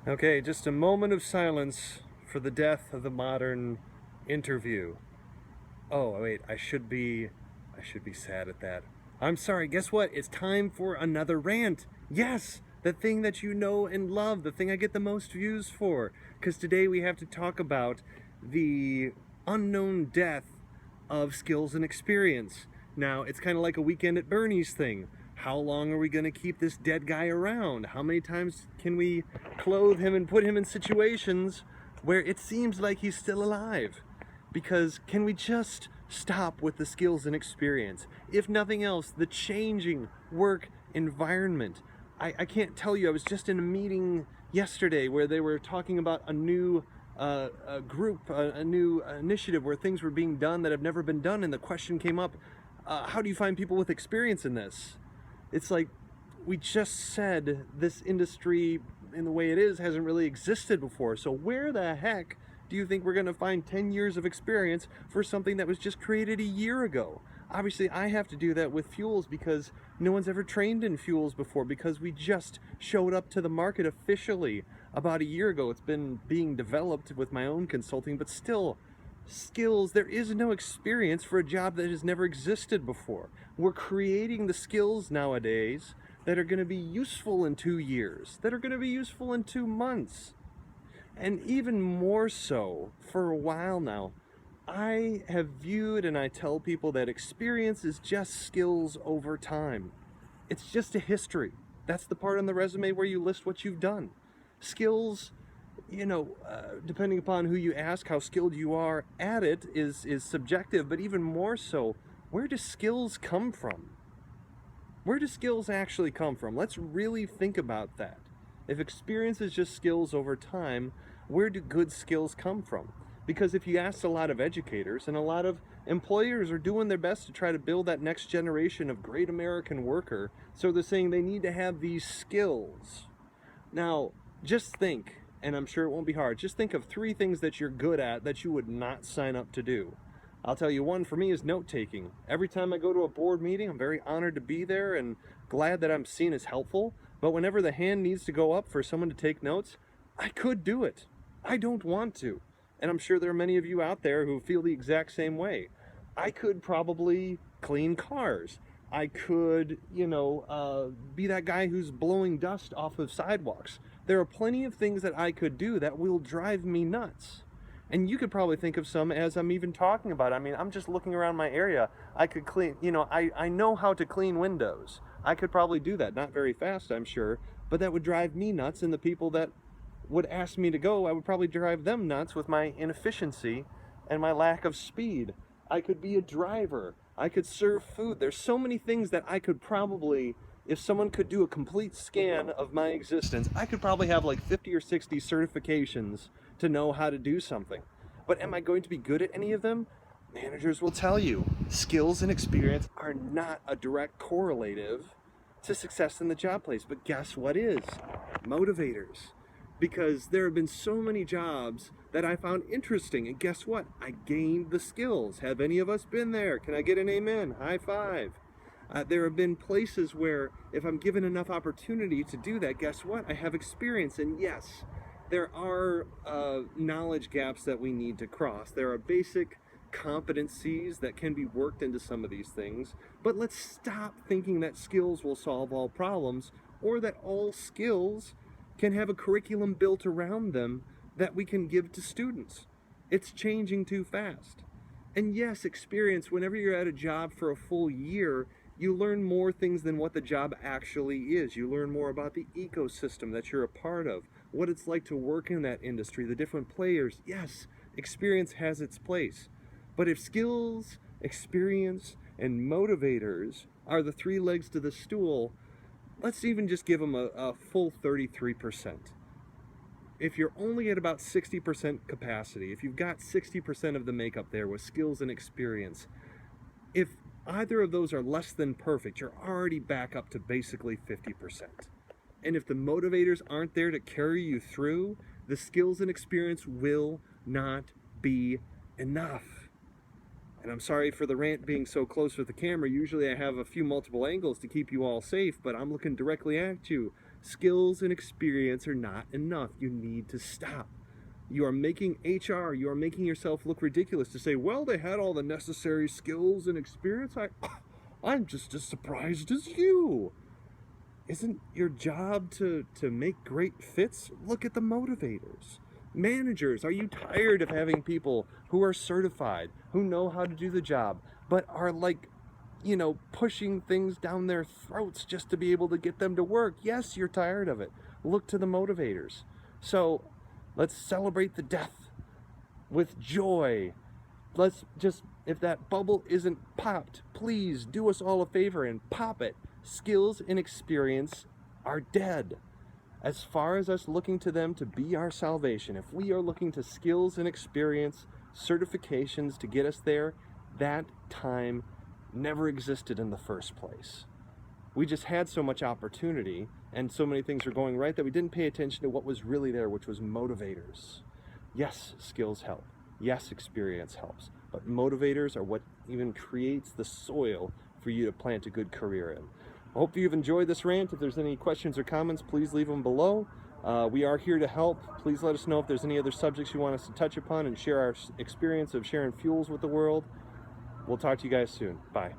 Okay, just a moment of silence for the death of the modern interview. Oh, wait, I should be sad at that. I'm sorry, guess what? It's time for another rant. Yes, the thing that you know and love, the thing I get the most views for. Because today we have to talk about the unknown death of skills and experience. Now, it's kind of like a Weekend at Bernie's thing. How long are we going to keep this dead guy around? How many times can we clothe him and put him in situations where it seems like he's still alive? Because can we just stop with the skills and experience? If nothing else, the changing work environment. I can't tell you, I was just in a meeting yesterday where they were talking about a new group, a new initiative where things were being done that have never been done, and the question came up, how do you find people with experience in this? It's like, we just said this industry in the way it is hasn't really existed before, so where the heck do you think we're going to find 10 years of experience for something that was just created a year ago? Obviously, I have to do that with fuels because no one's ever trained in fuels before, because we just showed up to the market officially about a year ago. It's been being developed with my own consulting, but still, skills, there is no experience for a job that has never existed before. We're creating the skills nowadays that are going to be useful in 2 years, that are going to be useful in 2 months. And even more so, for a while now, I have viewed and I tell people that experience is just skills over time. It's just a history. That's the part on the resume where you list what you've done. Skills, depending upon who you ask, how skilled you are at it is subjective, but even more so, where do skills come from? Where do skills actually come from? Let's really think about that. If experience is just skills over time, where do good skills come from? Because if you ask a lot of educators, and a lot of employers are doing their best to try to build that next generation of great American worker, so they're saying they need to have these skills. Now, just think, and I'm sure it won't be hard, just think of 3 things that you're good at that you would not sign up to do. I'll tell you, one for me is note-taking. Every time I go to a board meeting, I'm very honored to be there and glad that I'm seen as helpful. But whenever the hand needs to go up for someone to take notes, I could do it. I don't want to. And I'm sure there are many of you out there who feel the exact same way. I could probably clean cars. I could, be that guy who's blowing dust off of sidewalks. There are plenty of things that I could do that will drive me nuts. And you could probably think of some as I'm even talking about. I mean, I'm just looking around my area. I could clean, I know how to clean windows. I could probably do that. Not very fast, I'm sure, but that would drive me nuts. And the people that would ask me to go, I would probably drive them nuts with my inefficiency and my lack of speed. I could be a driver. I could serve food. There's so many things that I could probably, if someone could do a complete scan of my existence, I could probably have like 50 or 60 certifications to know how to do something. But am I going to be good at any of them? Managers will tell you, skills and experience are not a direct correlative to success in the job place. But guess what is? Motivators. Because there have been so many jobs that I found interesting, and guess what? I gained the skills. Have any of us been there? Can I get an amen? High five. There have been places where if I'm given enough opportunity to do that, guess what? I have experience, and yes, there are knowledge gaps that we need to cross. There are basic competencies that can be worked into some of these things, but let's stop thinking that skills will solve all problems, or that all skills can have a curriculum built around them that we can give to students. It's changing too fast. And yes, experience, whenever you're at a job for a full year, you learn more things than what the job actually is. You learn more about the ecosystem that you're a part of, what it's like to work in that industry, the different players. Yes, experience has its place. But if skills, experience, and motivators are the 3 legs to the stool, let's even just give them a full 33%. If you're only at about 60% capacity, if you've got 60% of the makeup there with skills and experience, if either of those are less than perfect, you're already back up to basically 50%. And if the motivators aren't there to carry you through, the skills and experience will not be enough. And I'm sorry for the rant being so close with the camera. Usually I have a few multiple angles to keep you all safe, but I'm looking directly at you. Skills and experience are not enough. You need to stop. You are making HR, you are making yourself look ridiculous to say, well, they had all the necessary skills and experience. I'm just as surprised as you. Isn't your job to make great fits? Look at the motivators. Managers, are you tired of having people who are certified, who know how to do the job, but are like, pushing things down their throats just to be able to get them to work? Yes, you're tired of it. Look to the motivators. So let's celebrate the death with joy. Let's just, if that bubble isn't popped, please do us all a favor and pop it. Skills and experience are dead. As far as us looking to them to be our salvation, if we are looking to skills and experience, certifications to get us there, that time never existed in the first place. We just had so much opportunity and so many things were going right that we didn't pay attention to what was really there, which was motivators. Yes, skills help. Yes, experience helps. But motivators are what even creates the soil for you to plant a good career in. I hope you've enjoyed this rant. If there's any questions or comments, please leave them below. We are here to help. Please let us know if there's any other subjects you want us to touch upon and share our experience of sharing fuels with the world. We'll talk to you guys soon. Bye.